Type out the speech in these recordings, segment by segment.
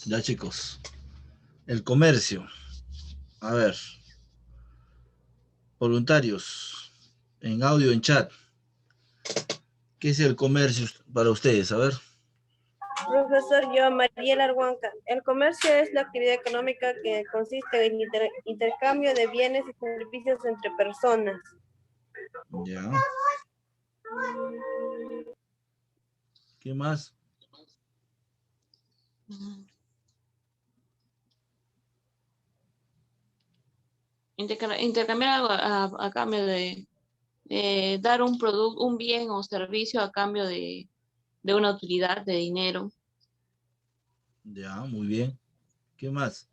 Ya, chicos. El comercio. A ver. Voluntarios. En audio, en chat. ¿Qué es el comercio para ustedes? A ver. Profesor, yo, Mariela Arhuanca. El comercio es la actividad económica que consiste en el intercambio de bienes y servicios entre personas. Ya. ¿Qué más? Intercambiar algo a cambio de dar un producto, un bien o servicio a cambio de una utilidad de dinero. Ya, muy bien. ¿Qué más?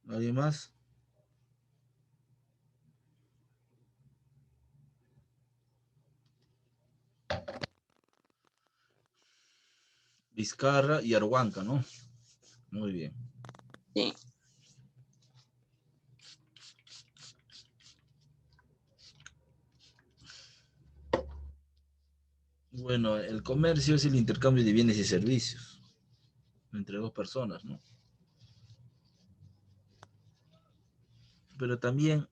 ¿Alguien más? Vizcarra y Arhuanca, ¿no? Muy bien. Sí. Bueno, el comercio es el intercambio de bienes y servicios entre dos personas, ¿no? Pero también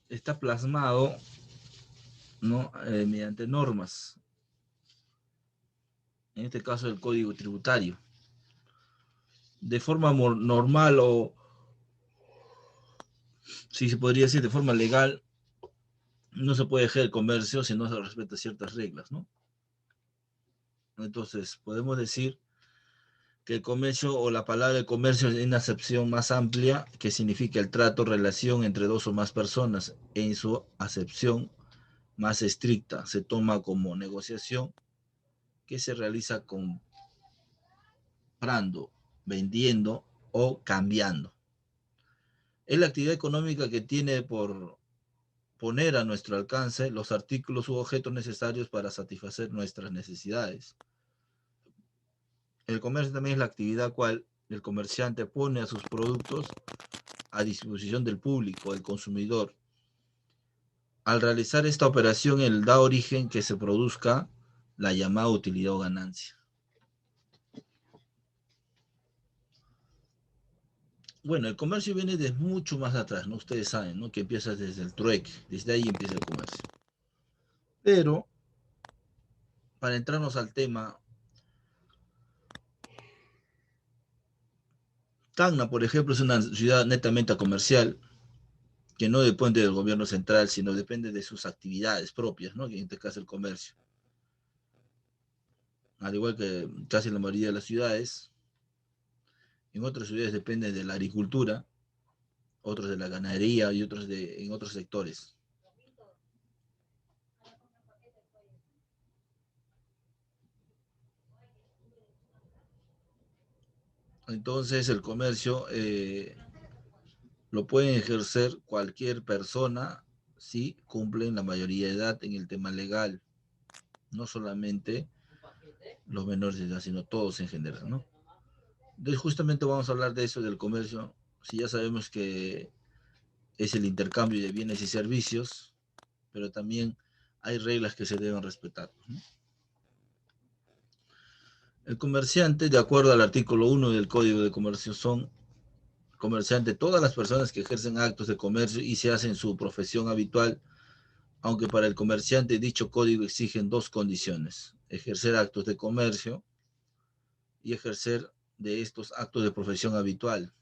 está plasmado, ¿no? Mediante normas, en este caso el Código Tributario. De forma normal o, si se podría decir, de forma legal, no se puede ejercer el comercio si no se respeta ciertas reglas, ¿no? Entonces, podemos decir que el comercio o la palabra comercio es una acepción más amplia que significa el trato, relación entre dos o más personas. En su acepción más estricta se toma como negociación que se realiza comprando, vendiendo o cambiando. Es la actividad económica que tiene por poner a nuestro alcance los artículos u objetos necesarios para satisfacer nuestras necesidades. El comercio también es la actividad cual el comerciante pone a sus productos a disposición del público, del consumidor. Al realizar esta operación, él da origen que se produzca la llamada utilidad o ganancia. Bueno, el comercio viene de mucho más atrás, ¿no? Ustedes saben, ¿no? Que empieza desde el trueque, desde ahí empieza el comercio. Pero, para entrarnos al tema, Tacna, por ejemplo, es una ciudad netamente comercial, que no depende del gobierno central, sino depende de sus actividades propias, ¿no? En este caso el comercio. Al igual que casi la mayoría de las ciudades, en otras ciudades dependen de la agricultura, otros de la ganadería y otros en otros sectores. Entonces el comercio lo pueden ejercer cualquier persona si cumplen la mayoría de edad en el tema legal, no solamente los menores de edad, sino todos en general, ¿no? Entonces justamente vamos a hablar de eso, del comercio, si ya sabemos que es el intercambio de bienes y servicios, pero también hay reglas que se deben respetar, ¿no? El comerciante, de acuerdo al artículo 1 del Código de Comercio, son comerciantes todas las personas que ejercen actos de comercio y se hacen su profesión habitual, aunque para el comerciante dicho código exigen dos condiciones: ejercer actos de comercio y ejercer de estos actos de profesión habitual.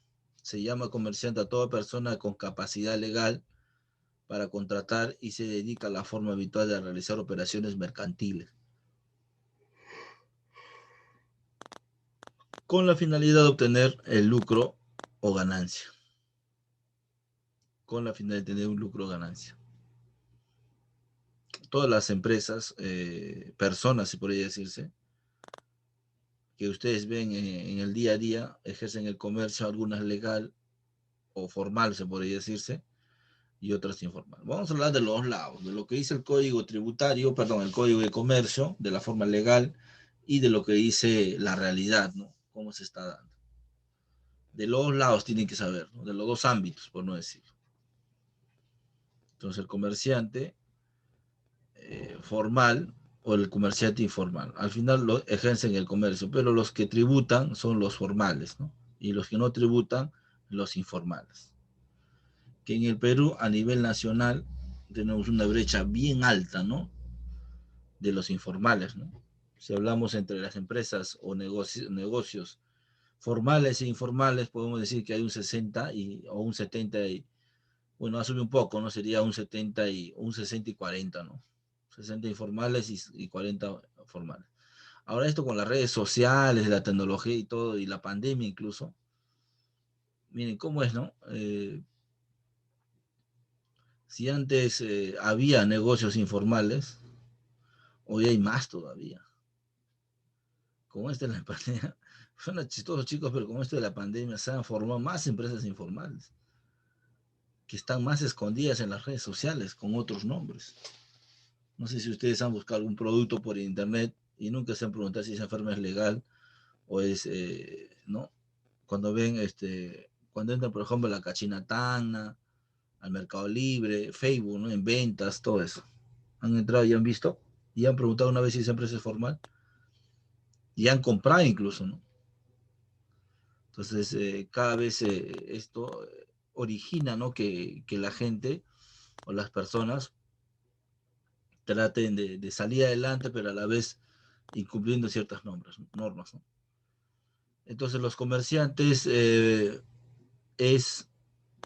Se llama comerciante a toda persona con capacidad legal para contratar y se dedica a la forma habitual de realizar operaciones mercantiles, con la finalidad de obtener el lucro o ganancia. Con la finalidad de tener un lucro o ganancia. Todas las empresas, personas, si podría decirse, que ustedes ven en el día a día, ejercen el comercio, algunas legal o formal, se podría decirse, y otras informal. Vamos a hablar de los lados, de lo que dice el Código Tributario, perdón, el Código de Comercio, de la forma legal, y de lo que dice la realidad, ¿no? Cómo se está dando. De los lados tienen que saber, ¿no? De los dos ámbitos, por no decirlo. Entonces el comerciante formal o el comerciante informal. Al final lo ejercen el comercio, pero los que tributan son los formales, ¿no? Y los que no tributan, los informales. Que en el Perú, a nivel nacional, tenemos una brecha bien alta, ¿no? De los informales, ¿no? Si hablamos entre las empresas o negocios formales e informales, podemos decir que hay un 60 o un 70 bueno, asume un poco, ¿no? Sería un 60 y 40, ¿no? 60 informales y 40 formales. Ahora esto con las redes sociales, la tecnología y todo, y la pandemia incluso, miren cómo es, ¿no? Si antes había negocios informales, hoy hay más todavía. Como este de la pandemia, suena chistoso chicos, pero como esto de la pandemia se han formado más empresas informales, que están más escondidas en las redes sociales con otros nombres. No sé si ustedes han buscado algún producto por internet y nunca se han preguntado si esa enferma es legal o es, ¿no? Cuando ven, cuando entran, por ejemplo, a la Cachinatana, al Mercado Libre, Facebook, ¿no? En ventas, todo eso. Han entrado y han visto y han preguntado una vez si esa empresa es formal y han comprado incluso, ¿no? Entonces, cada vez esto origina, ¿no? Que la gente o las personas traten de salir adelante, pero a la vez incumpliendo ciertas normas, ¿no? Entonces, los comerciantes es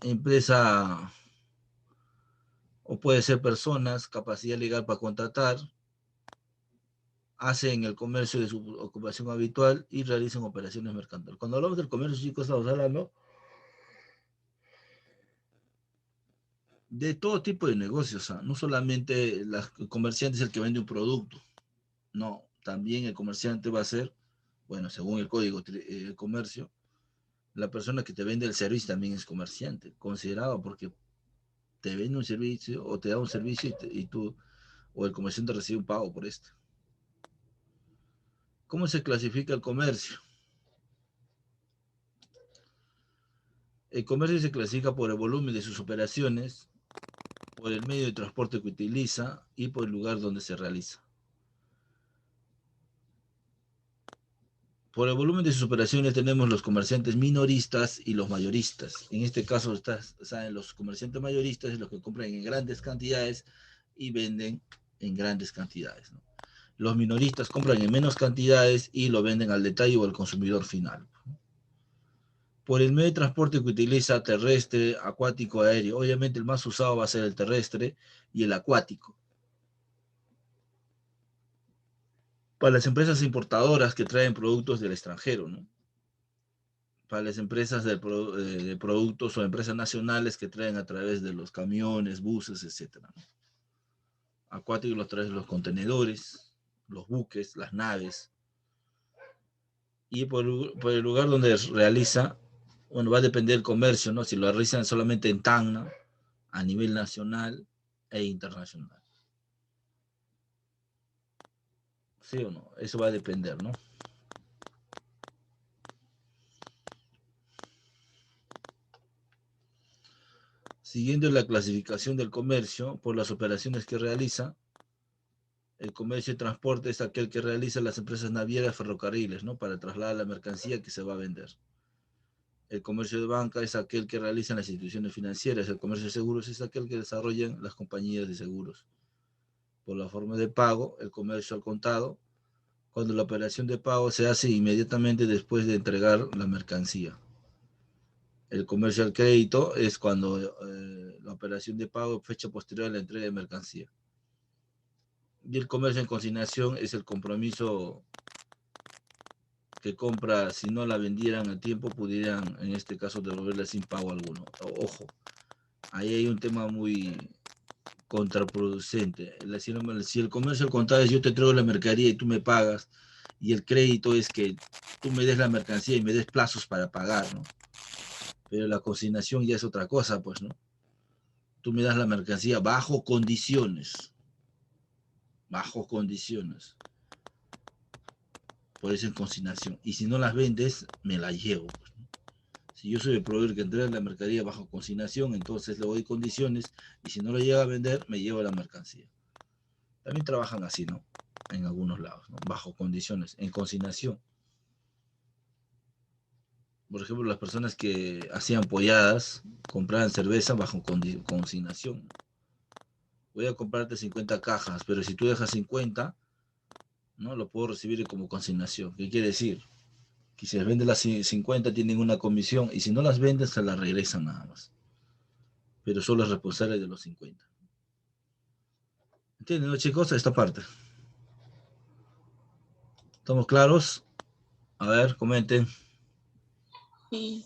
empresa o puede ser personas, capacidad legal para contratar, hacen el comercio de su ocupación habitual y realizan operaciones mercantiles. Cuando hablamos del comercio, chicos, estamos hablando de todo tipo de negocios, ¿eh? No solamente el comerciante es el que vende un producto, no, también el comerciante va a ser, bueno, según el código de comercio, la persona que te vende el servicio también es comerciante, considerado porque te vende un servicio o te da un servicio y tú o el comerciante recibe un pago por esto. ¿Cómo se clasifica el comercio? El comercio se clasifica por el volumen de sus operaciones, por el medio de transporte que utiliza y por el lugar donde se realiza. Por el volumen de sus operaciones tenemos los comerciantes minoristas y los mayoristas. En este caso saben, los comerciantes mayoristas los que compran en grandes cantidades y venden en grandes cantidades, ¿no? Los minoristas compran en menos cantidades y lo venden al detalle o al consumidor final. Por el medio de transporte que utiliza, terrestre, acuático, aéreo. Obviamente el más usado va a ser el terrestre y el acuático. Para las empresas importadoras que traen productos del extranjero, ¿no? Para las empresas de productos o empresas nacionales que traen a través de los camiones, buses, etc., ¿no? Acuáticos los traen los contenedores, los buques, las naves. Y por el lugar donde realiza, bueno, va a depender del comercio, ¿no? Si lo realizan solamente en Tacna, a nivel nacional e internacional. ¿Sí o no? Eso va a depender, ¿no? Siguiendo la clasificación del comercio por las operaciones que realiza, el comercio y transporte es aquel que realizan las empresas navieras ferrocarriles, ¿no? Para trasladar la mercancía que se va a vender. El comercio de banca es aquel que realizan las instituciones financieras. El comercio de seguros es aquel que desarrollan las compañías de seguros. Por la forma de pago, el comercio al contado, cuando la operación de pago se hace inmediatamente después de entregar la mercancía. El comercio al crédito es cuando la operación de pago fecha posterior a la entrega de mercancía. Y el comercio en consignación es el compromiso que compra, si no la vendieran a tiempo, pudieran en este caso devolverla sin pago alguno. Ojo, ahí hay un tema muy contraproducente. Si el comercio al contado es yo te traigo la mercadería y tú me pagas, y el crédito es que tú me des la mercancía y me des plazos para pagar, ¿no? Pero la consignación ya es otra cosa, pues, ¿no? Tú me das la mercancía bajo condiciones. Bajo condiciones. Por eso en consignación. Y si no las vendes, me las llevo, pues, ¿no? Si yo soy el proveedor que entrega la mercadería bajo consignación, entonces le doy condiciones y si no lo llega a vender, me lleva la mercancía. También trabajan así, ¿no? En algunos lados, ¿no? Bajo condiciones, en consignación. Por ejemplo, las personas que hacían polladas compraban cerveza bajo consignación. Voy a comprarte 50 cajas, pero si tú dejas 50, ¿no? Lo puedo recibir como consignación. ¿Qué quiere decir? Que si les vende las 50 tienen una comisión y si no las venden se las regresan nada más. Pero solo es responsable de los 50. ¿Entienden, no, chicos? Esta parte. ¿Estamos claros? A ver, comenten. Sí.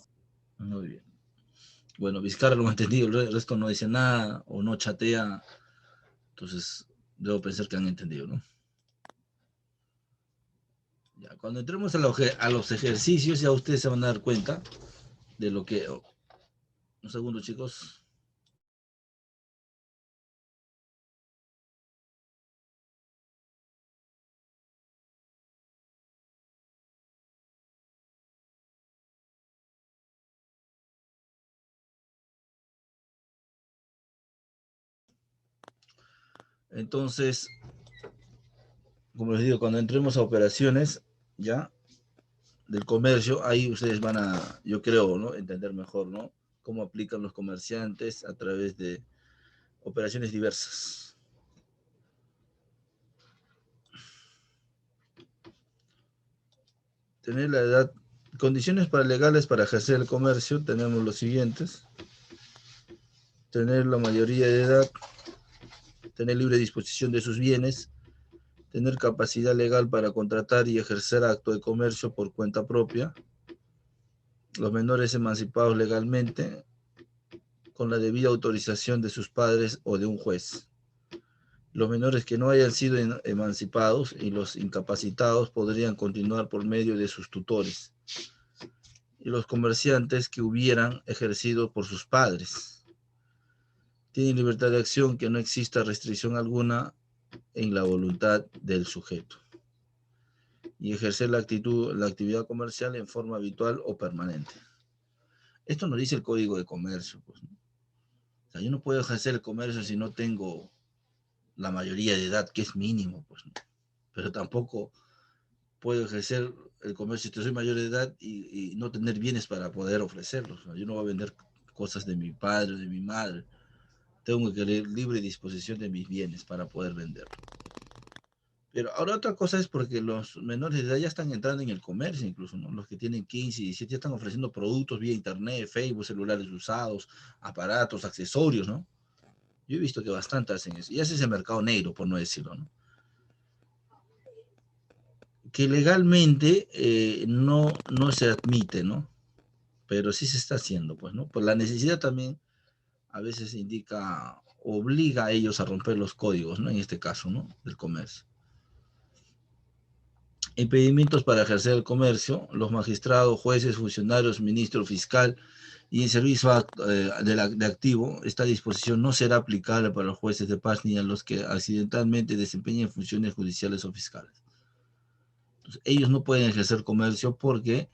Muy bien. Bueno, Vizcarra lo ha entendido, el resto no dice nada o no chatea. Entonces, debo pensar que han entendido, ¿no? Ya, cuando entremos a los ejercicios, ya ustedes se van a dar cuenta de lo que... Un segundo, chicos. Entonces, como les digo, cuando entremos a operaciones, ya, del comercio, ahí ustedes van a, yo creo, ¿no? Entender mejor, ¿no? Cómo aplican los comerciantes a través de operaciones diversas. Tener la edad, condiciones legales para ejercer el comercio, tenemos los siguientes. Tener la mayoría de edad, tener libre disposición de sus bienes, tener capacidad legal para contratar y ejercer acto de comercio por cuenta propia, los menores emancipados legalmente, con la debida autorización de sus padres o de un juez. Los menores que no hayan sido emancipados y los incapacitados podrían continuar por medio de sus tutores. Y los comerciantes que hubieran ejercido por sus padres. Tienen libertad de acción, que no exista restricción alguna en la voluntad del sujeto. Y ejercer la actividad comercial en forma habitual o permanente. Esto nos dice el Código de Comercio, pues, ¿no? O sea, yo no puedo ejercer el comercio si no tengo la mayoría de edad, que es mínimo, pues, ¿no? Pero tampoco puedo ejercer el comercio si soy mayor de edad y no tener bienes para poder ofrecerlos. O sea, yo no voy a vender cosas de mi padre o de mi madre. Tengo que tener libre disposición de mis bienes para poder venderlos. Pero ahora otra cosa es porque los menores de edad ya están entrando en el comercio incluso, ¿no? Los que tienen 15 y 17 ya están ofreciendo productos vía internet, Facebook, celulares usados, aparatos, accesorios, ¿no? Yo he visto que bastante hacen eso. Y ese es el mercado negro, por no decirlo, ¿no? Que legalmente no se admite, ¿no? Pero sí se está haciendo, pues, ¿no? Pues la necesidad también a veces indica, obliga a ellos a romper los códigos, ¿no? En este caso, ¿no? Del comercio. Impedimentos para ejercer el comercio: los magistrados, jueces, funcionarios, ministro fiscal y en servicio de activo. Esta disposición no será aplicable para los jueces de paz ni a los que accidentalmente desempeñen funciones judiciales o fiscales. Entonces, ellos no pueden ejercer comercio porque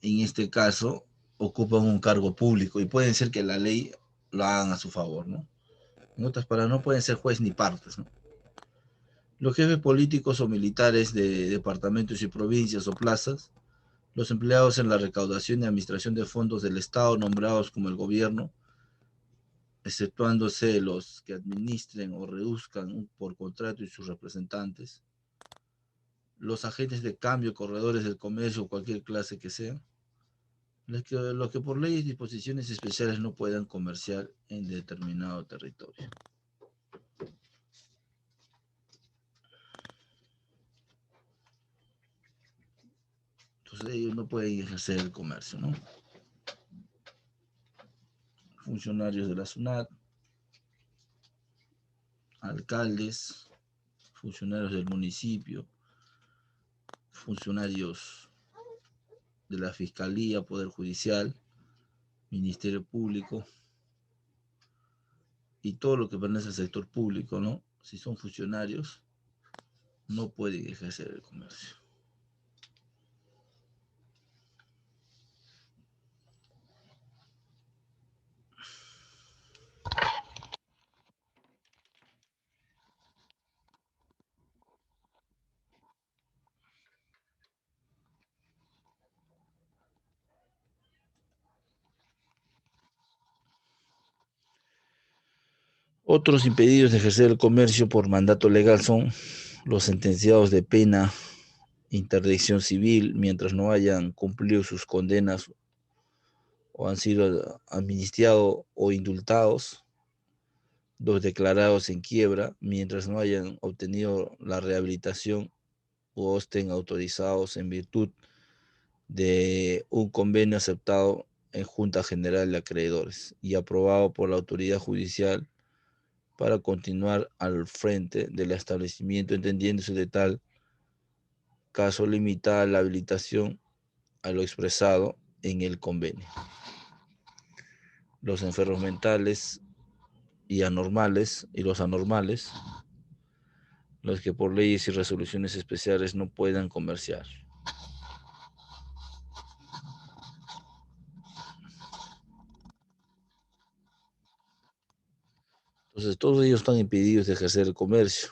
en este caso ocupan un cargo público y pueden ser que la ley lo hagan a su favor, ¿no? En otras palabras, no pueden ser juez ni partes, ¿no? Los jefes políticos o militares de departamentos y provincias o plazas, los empleados en la recaudación y administración de fondos del Estado nombrados como el gobierno, exceptuándose los que administren o reduzcan por contrato y sus representantes, los agentes de cambio, corredores del comercio o cualquier clase que sea, los que por leyes y disposiciones especiales no puedan comerciar en determinado territorio. Entonces ellos no pueden ejercer el comercio, ¿no? Funcionarios de la SUNAT, alcaldes, funcionarios del municipio, funcionarios de la Fiscalía, Poder Judicial, Ministerio Público y todo lo que pertenece al sector público, ¿no? Si son funcionarios, no pueden ejercer el comercio. Otros impedidos de ejercer el comercio por mandato legal son los sentenciados de pena interdicción civil mientras no hayan cumplido sus condenas o han sido amnistiados o indultados, los declarados en quiebra mientras no hayan obtenido la rehabilitación o estén autorizados en virtud de un convenio aceptado en Junta General de Acreedores y aprobado por la autoridad judicial para continuar al frente del establecimiento, entendiéndose de tal caso limitada la habilitación a lo expresado en el convenio. Los enfermos mentales y anormales y los anormales, los que por leyes y resoluciones especiales no puedan comerciar. Entonces, todos ellos están impedidos de ejercer el comercio.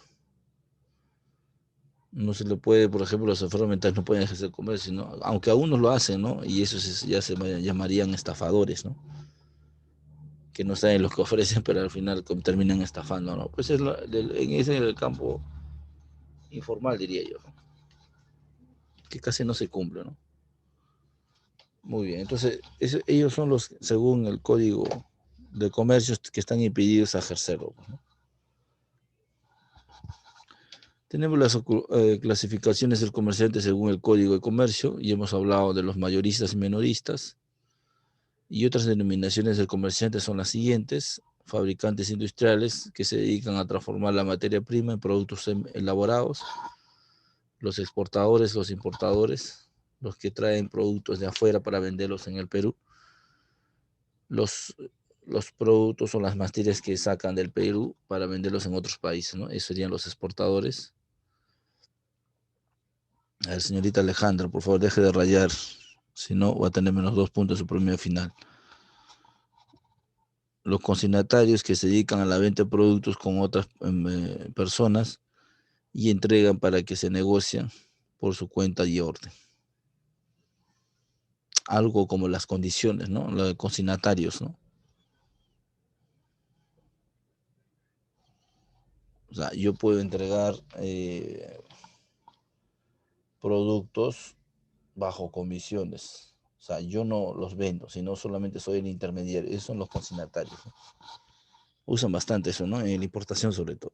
No se le puede, por ejemplo, los enfermos mentales no pueden ejercer comercio, ¿no? Aunque algunos lo hacen, ¿no? Y eso ya se llamarían estafadores, ¿no? Que no saben lo que ofrecen, pero al final terminan estafando, ¿no? Pues ese es el campo informal, diría yo, ¿no? Que casi no se cumple, ¿no? Muy bien, entonces ellos son los, según el Código de Comercio, que están impedidos a ejercerlo, ¿no? Tenemos las clasificaciones del comerciante según el Código de Comercio y hemos hablado de los mayoristas y minoristas. Y otras denominaciones del comerciante son las siguientes: fabricantes industriales que se dedican a transformar la materia prima en productos elaborados, los exportadores, los importadores, los que traen productos de afuera para venderlos en el Perú, los productos o las materias que sacan del Perú para venderlos en otros países, ¿no? Esos serían los exportadores. A ver, señorita Alejandra, por favor, deje de rayar, si no, va a tener menos 2 puntos en su promedio final. Los consignatarios que se dedican a la venta de productos con otras personas y entregan para que se negocien por su cuenta y orden. Algo como las condiciones, ¿no? Los consignatarios, ¿no? O sea, yo puedo entregar productos bajo comisiones. O sea, yo no los vendo, sino solamente soy el intermediario. Esos son los consignatarios, ¿no? Usan bastante eso, ¿no? En la importación sobre todo.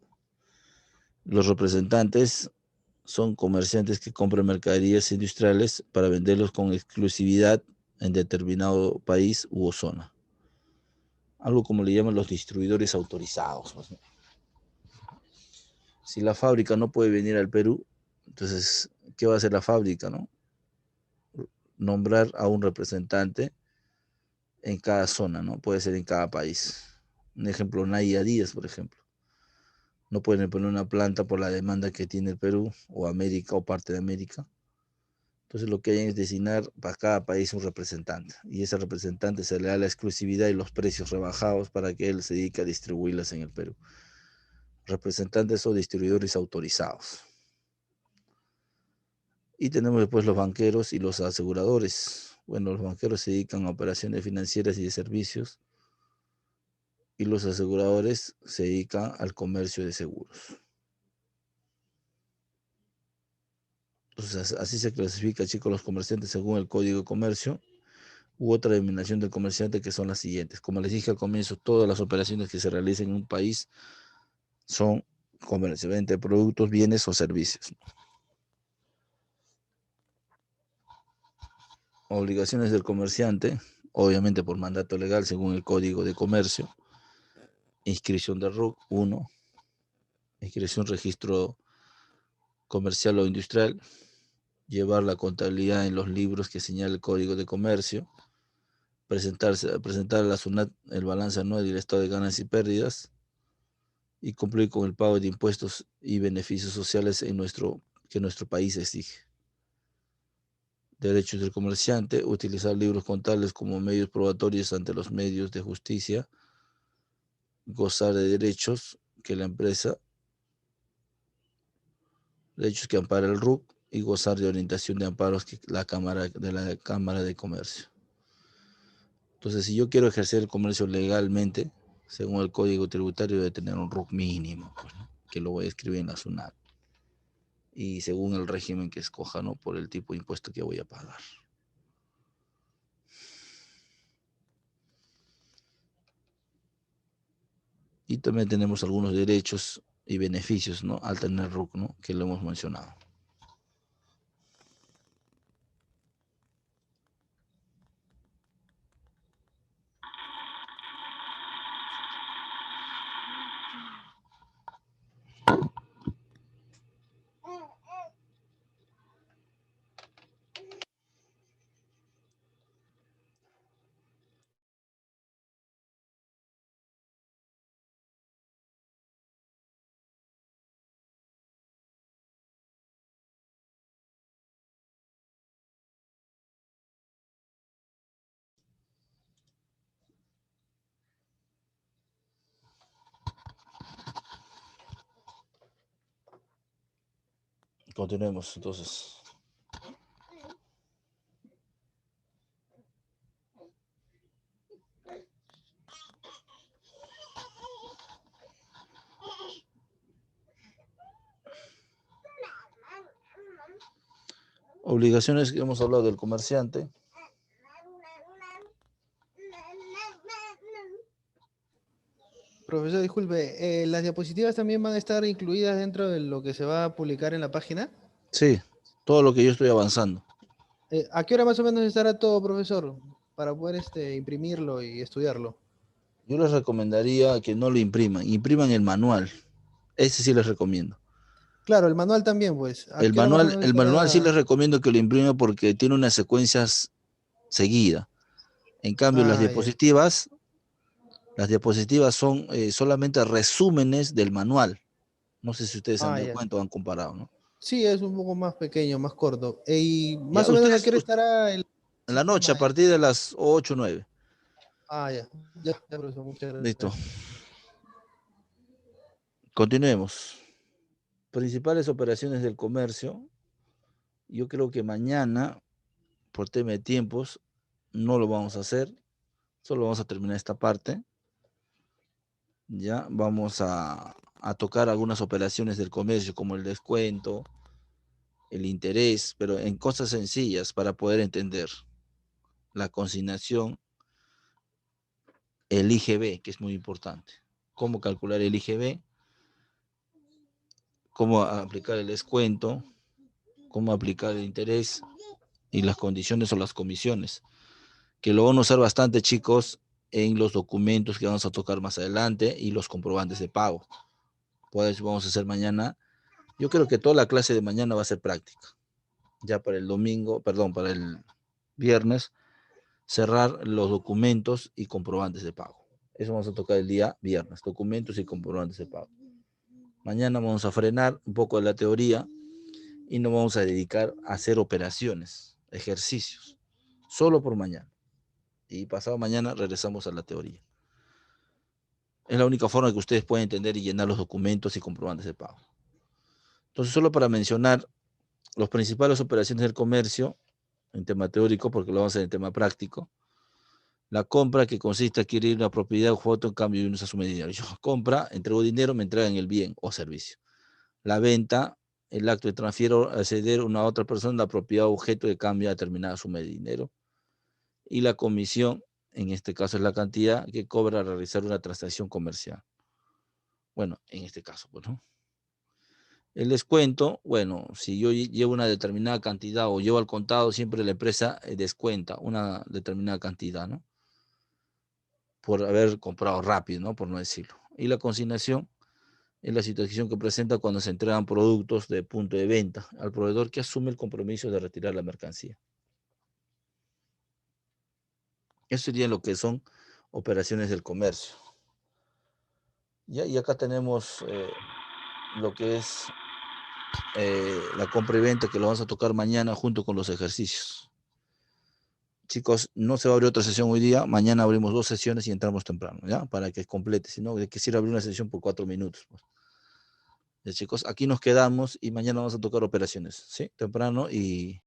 Los representantes son comerciantes que compran mercaderías industriales para venderlos con exclusividad en determinado país u zona. Algo como le llaman los distribuidores autorizados, pues, ¿no? Si la fábrica no puede venir al Perú, entonces, ¿qué va a hacer la fábrica, no? Nombrar a un representante en cada zona, ¿no? Puede ser en cada país. Un ejemplo, Nike y Adidas, por ejemplo. No pueden poner una planta por la demanda que tiene el Perú o América o parte de América. Entonces lo que hay es designar para cada país un representante. Y ese representante se le da la exclusividad y los precios rebajados para que él se dedique a distribuirlas en el Perú. Representantes o distribuidores autorizados. Y tenemos después los banqueros y los aseguradores. Bueno, los banqueros se dedican a operaciones financieras y de servicios. Y los aseguradores se dedican al comercio de seguros. Entonces, así se clasifica, chicos, los comerciantes según el Código de Comercio u otra denominación del comerciante, que son las siguientes. Como les dije al comienzo, todas las operaciones que se realicen en un país son comercio, venta de productos, bienes o servicios. Obligaciones del comerciante, obviamente por mandato legal según el Código de Comercio. Inscripción del RUC, 1. Inscripción registro comercial o industrial. Llevar la contabilidad en los libros que señala el Código de Comercio. Presentar a la SUNAT el balance anual y el estado de ganancias y pérdidas. Y cumplir con el pago de impuestos y beneficios sociales que nuestro país exige. Derechos del comerciante: utilizar libros contables como medios probatorios ante los medios de justicia, gozar de derechos que la empresa, derechos que ampara el RUC y gozar de orientación de amparos que la Cámara de Comercio. Entonces, si yo quiero ejercer el comercio legalmente, Según el Código Tributario debe tener un RUC mínimo, pues, ¿no? Que lo voy a escribir en la SUNAT. Y según el régimen que escoja, ¿no? Por el tipo de impuesto que voy a pagar. Y también tenemos algunos derechos y beneficios, ¿no? Al tener RUC, ¿no? Que lo hemos mencionado. Continuemos, entonces. Obligaciones que hemos hablado del comerciante. Profesor, disculpe, ¿las diapositivas también van a estar incluidas dentro de lo que se va a publicar en la página? Sí, todo lo que yo estoy avanzando. ¿A qué hora más o menos estará todo, profesor? Para poder imprimirlo y estudiarlo. Yo les recomendaría que no lo impriman, impriman el manual. Ese sí les recomiendo. Claro, el manual también, pues. ¿A qué hora más o menos El manual sí estará? les recomiendo que lo impriman porque tiene unas secuencias seguidas. En cambio, Ah, ya. las diapositivas son solamente resúmenes del manual. No sé si ustedes se han Ah, dado ya. cuenta o han comparado, ¿no? Sí, es un poco más pequeño, más corto. ¿Y Ya, más o menos a qué hora estará el en la noche, a sistema? partir de las 8 o 9. Ah, ya. Ya, profesor, muchas Listo. gracias. Continuemos. Principales operaciones del comercio. Yo creo que mañana, por tema de tiempos, no lo vamos a hacer. Solo vamos a terminar esta parte. Ya vamos a tocar algunas operaciones del comercio, como el descuento, el interés, pero en cosas sencillas para poder entender. La consignación, el IGB, que es muy importante. Cómo calcular el IGB, cómo aplicar el descuento, cómo aplicar el interés y las condiciones o las comisiones, que lo van a usar bastante, chicos, en los documentos que vamos a tocar más adelante y los comprobantes de pago. Pues vamos a hacer mañana. Yo creo que toda la clase de mañana va a ser práctica. Ya para el domingo, perdón, para el viernes, cerrar los documentos y comprobantes de pago. Eso vamos a tocar el día viernes, documentos y comprobantes de pago. Mañana vamos a frenar un poco de la teoría y nos vamos a dedicar a hacer operaciones, ejercicios, solo por mañana. Y pasado mañana regresamos a la teoría. Es la única forma que ustedes pueden entender y llenar los documentos y comprobantes de pago. Entonces, solo para mencionar las principales operaciones del comercio, en tema teórico, porque lo vamos a hacer en tema práctico. La compra, que consiste en adquirir una propiedad o foto en cambio de una suma de dinero. Yo compra, entrego dinero, me entregan el bien o servicio. La venta, el acto de transfiero a ceder a una otra persona la propiedad o objeto de cambio a determinada suma de dinero. Y la comisión, en este caso es la cantidad que cobra al realizar una transacción comercial. Bueno, en este caso, pues, ¿no? El descuento, bueno, si yo llevo una determinada cantidad o llevo al contado, siempre la empresa descuenta una determinada cantidad, ¿no? Por haber comprado rápido, ¿no? Por no decirlo. Y la consignación es la situación que presenta cuando se entregan productos de punto de venta al proveedor que asume el compromiso de retirar la mercancía. Eso sería lo que son operaciones del comercio. ¿Ya? Y acá tenemos lo que es la compra y venta, que lo vamos a tocar mañana junto con los ejercicios. Chicos, no se va a abrir otra sesión hoy día. Mañana abrimos 2 sesiones y entramos temprano, ¿ya? Para que complete. Si no, quisiera abrir una sesión por 4 minutos. Pues. Ya, chicos, aquí nos quedamos y mañana vamos a tocar operaciones, ¿sí? Temprano y